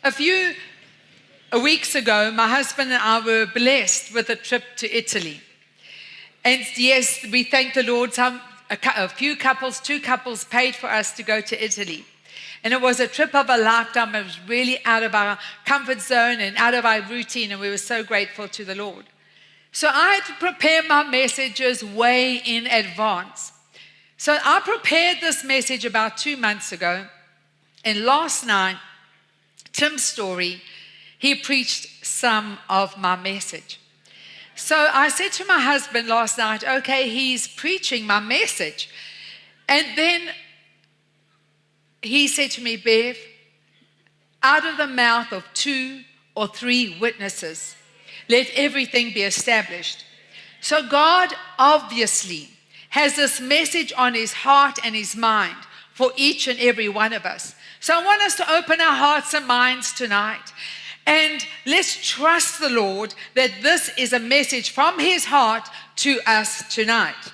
A few weeks ago, my husband and I were blessed with a trip to Italy. And yes, we thank the Lord, a few couples, 2 couples paid for us to go to Italy. And it was a trip of a lifetime. It was really out of our comfort zone and out of our routine, and we were so grateful to the Lord. So I had to prepare my messages way in advance. So I prepared this message about 2 months ago, and last night, Tim Story, he preached some of my message. So I said to my husband last night, okay, he's preaching my message. And then he said to me, Bev, out of the mouth of 2 or 3 witnesses, let everything be established. So God obviously has this message on his heart and his mind for each and every one of us. So I want us to open our hearts and minds tonight. And let's trust the Lord that this is a message from his heart to us tonight.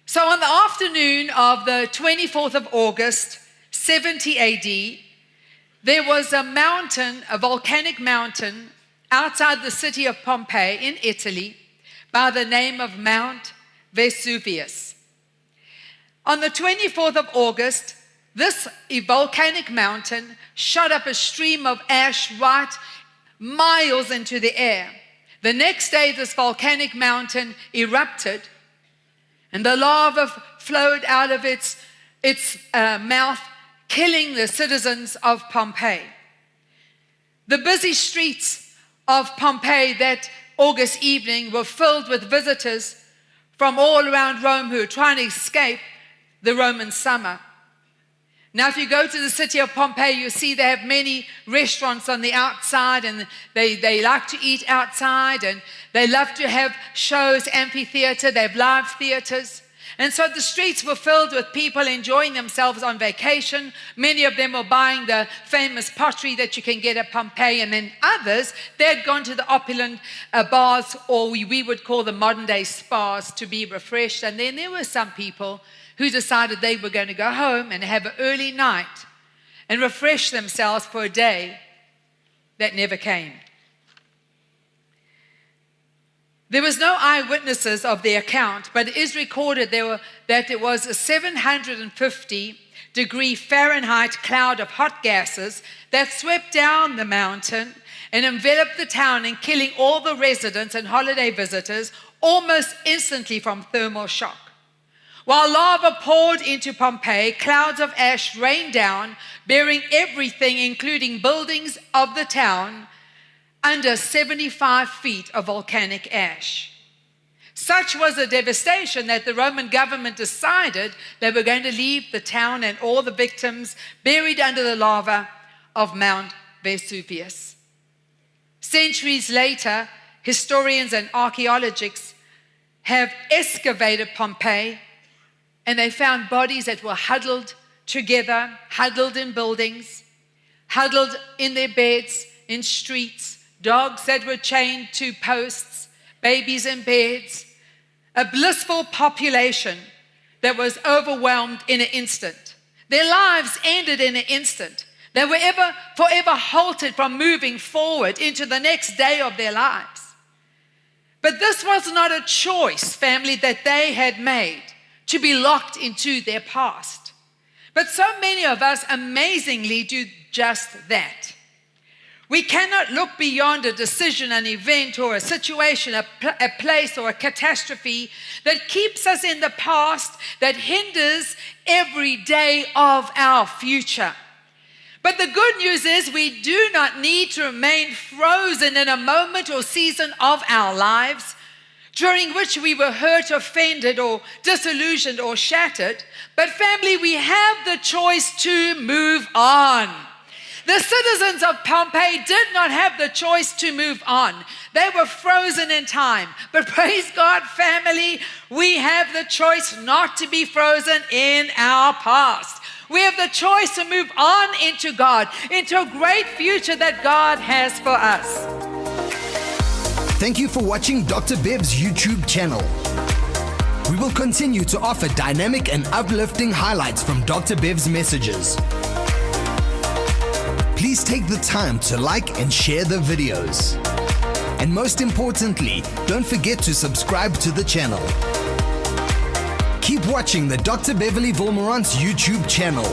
So on the afternoon of the 24th of August, 70 AD, there was a mountain, a volcanic mountain, outside the city of Pompei in Italy by the name of Mount Vesuvius. On the 24th of August, this volcanic mountain shot up a stream of ash right miles into the air. The next day, this volcanic mountain erupted, and the lava flowed out of its mouth, killing the citizens of Pompei. The busy streets of Pompei that August evening were filled with visitors from all around Rome who were trying to escape the Roman summer. Now, if you go to the city of Pompei, you see they have many restaurants on the outside, and they like to eat outside, and they love to have shows, amphitheater, they have live theaters. And so the streets were filled with people enjoying themselves on vacation. Many of them were buying the famous pottery that you can get at Pompei, and then others, they had gone to the opulent bars, or we would call the modern day spas, to be refreshed. And then there were some people who decided they were going to go home and have an early night and refresh themselves for a day that never came. There was no eyewitnesses of the account, but it is recorded that it was a 750-degree Fahrenheit cloud of hot gases that swept down the mountain and enveloped the town, and killing all the residents and holiday visitors almost instantly from thermal shock. While lava poured into Pompeii, clouds of ash rained down, burying everything, including buildings of the town, under 75 feet of volcanic ash. Such was the devastation that the Roman government decided they were going to leave the town and all the victims buried under the lava of Mount Vesuvius. Centuries later, historians and archaeologists have excavated Pompeii, and they found bodies that were huddled together, huddled in buildings, huddled in their beds, in streets, dogs that were chained to posts, babies in beds, a blissful population that was overwhelmed in an instant. Their lives ended in an instant. They were forever halted from moving forward into the next day of their lives. But this was not a choice, family, that they had made, to be locked into their past. But so many of us amazingly do just that. We cannot look beyond a decision, an event, or a situation, a place, or a catastrophe that keeps us in the past, that hinders every day of our future. But the good news is we do not need to remain frozen in a moment or season of our lives during which we were hurt, offended, or disillusioned, or shattered. But family, we have the choice to move on. The citizens of Pompei did not have the choice to move on. They were frozen in time. But praise God, family, we have the choice not to be frozen in our past. We have the choice to move on into God, into a great future that God has for us. Thank you for watching Dr. Bev's YouTube channel. We will continue to offer dynamic and uplifting highlights from Dr. Bev's messages. Please please take the time to like and share the videos. And most importantly, don't forget to subscribe to the channel. Keep watching the Dr. Beverley Wolmarans YouTube channel.